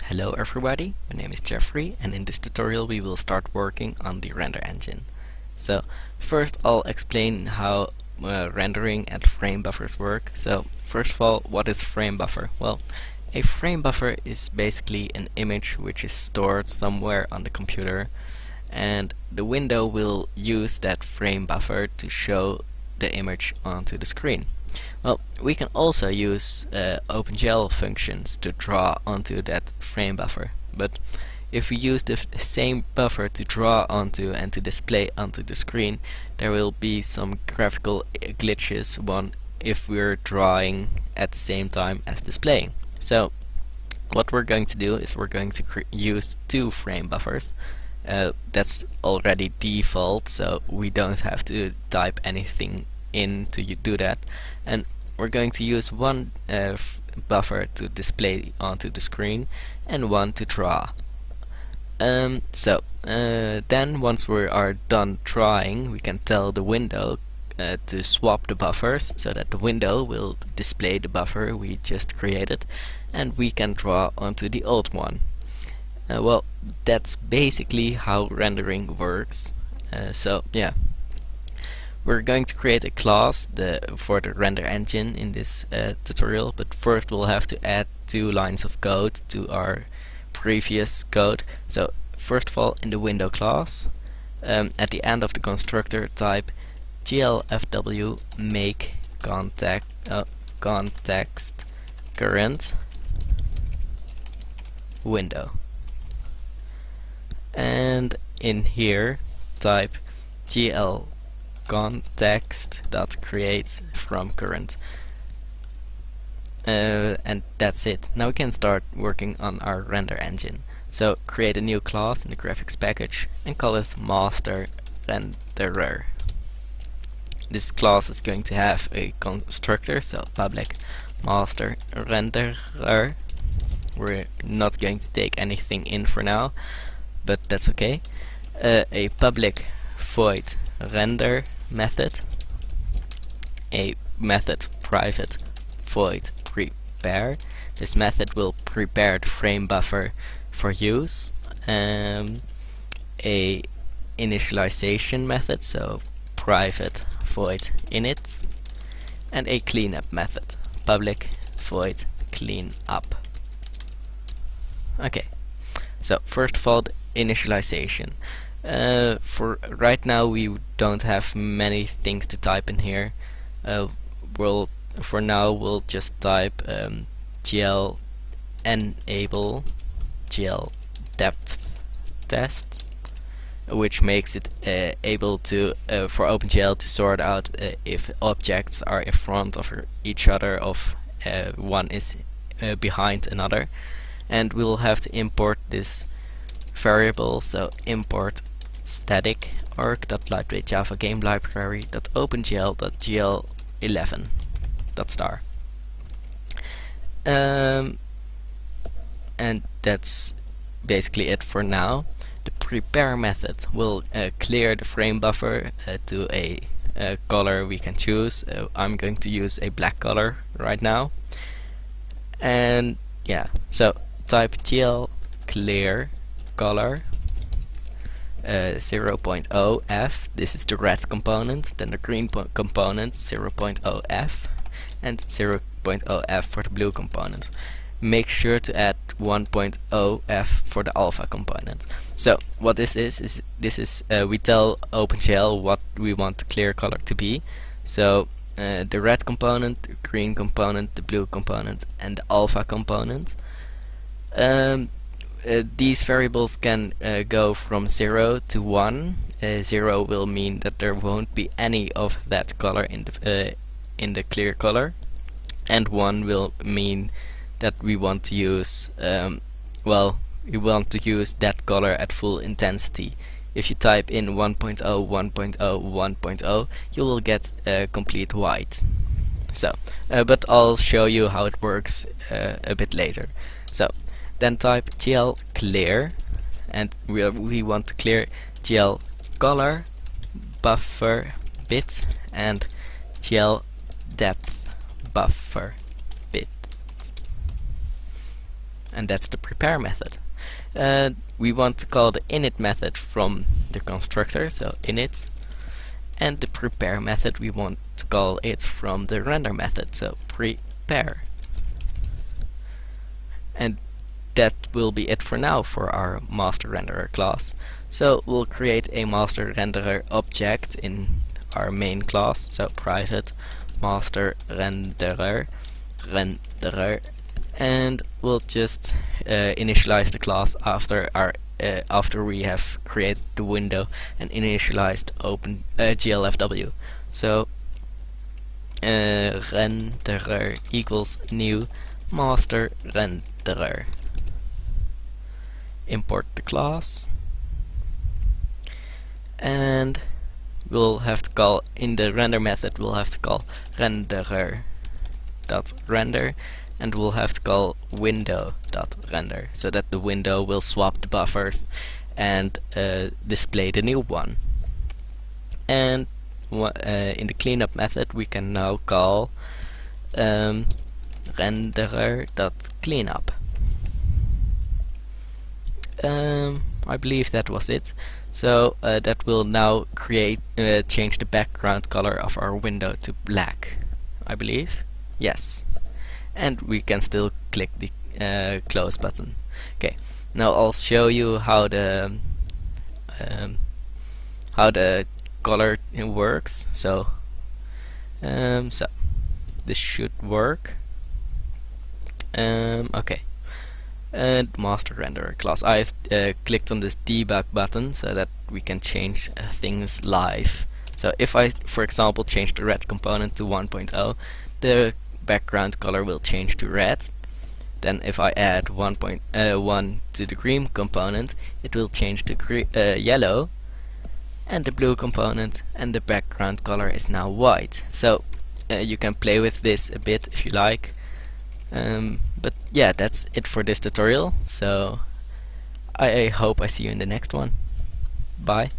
Hello everybody, my name is Jeffrey, and in this tutorial we will start working on the render engine. So first I'll explain how rendering and frame buffers work. So first of all, what is frame buffer? Well, a frame buffer is basically an image which is stored somewhere on the computer, and the window will use that frame buffer to show the image onto the screen. Well, we can also use OpenGL functions to draw onto that frame buffer, but if we use the same buffer to draw onto and to display onto the screen, there will be some graphical glitches if we're drawing at the same time as displaying. So what we're going to do is we're going to use two frame buffers. That's already default, so we don't have to type anything in to do that, and we're going to use one buffer to display onto the screen and one to draw. Then once we are done drawing, we can tell the window to swap the buffers so that the window will display the buffer we just created, and we can draw onto the old one. Well, that's basically how rendering works. So yeah, we're going to create a class for the render engine in this tutorial, but first we'll have to add 2 lines of code to our previous code. So first of all, in the window class, at the end of the constructor, type glfw make context current window, and in here type gl context.create from current, and that's it. Now we can start working on our render engine. So create a new class in the graphics package and call it master renderer. This class is going to have a constructor, so public master renderer. We're not going to take anything in for now, but that's okay. A public void render method, a method private void prepare. This method will prepare the frame buffer for use. A initialization method, so private void init, and a cleanup method, public void cleanup. Okay, so first of all, the initialization. For right now we don't have many things to type in here. For now we'll just type gl enable gl depth test, which makes it able to for OpenGL to sort out if objects are in front of each other, one is behind another, and we'll have to import this variable. So import static arg.lightweight.opengl.gl11.star. And that's basically it for now. The prepare method will clear the frame buffer to a color we can choose. I'm going to use a black color right now. And yeah, so type gl clear color 0.0 f. This is the red component, then the green component 0.0 f, and 0.0 f for the blue component. Make sure to add 1.0 f for the alpha component. So what this is we tell OpenGL what we want the clear color to be. So the red component, the green component, the blue component, and the alpha component. These variables can go from 0 to 1. 0 will mean that there won't be any of that color in the clear color, and 1 will mean that we want to use we want to use that color at full intensity. If you type in 1.0, 1.0, 1.0, you will get complete white. So, but I'll show you how it works a bit later. So then type gl clear, and we want to clear gl color buffer bit and gl depth buffer bit. and that's the prepare method. We want to call the init method from the constructor, so init, and the prepare method we want to call it from the render method, so prepare. And that will be it for now for our master renderer class. So we'll create a master renderer object in our main class, so private master renderer, and we'll just initialize the class after we have created the window and initialized open glfw. So renderer equals new master renderer. Import the class, and we'll have to call in the render method, we'll have to call renderer.render, and we'll have to call window.render, so that the window will swap the buffers and display the new one. And in the cleanup method we can now call renderer.cleanup. I believe that was it. So that will now change the background color of our window to black, I believe. Yes. And we can still click the close button. Okay, now I'll show you how the color works. So this should work. Okay. And master renderer class. I've clicked on this debug button so that we can change things live. So if I, for example, change the red component to 1.0, the background color will change to red. Then if I add 1.1 to the green component, it will change to yellow, and the blue component, and the background color is now white. So you can play with this a bit if you like. But yeah, that's it for this tutorial, so I hope I see you in the next one. Bye.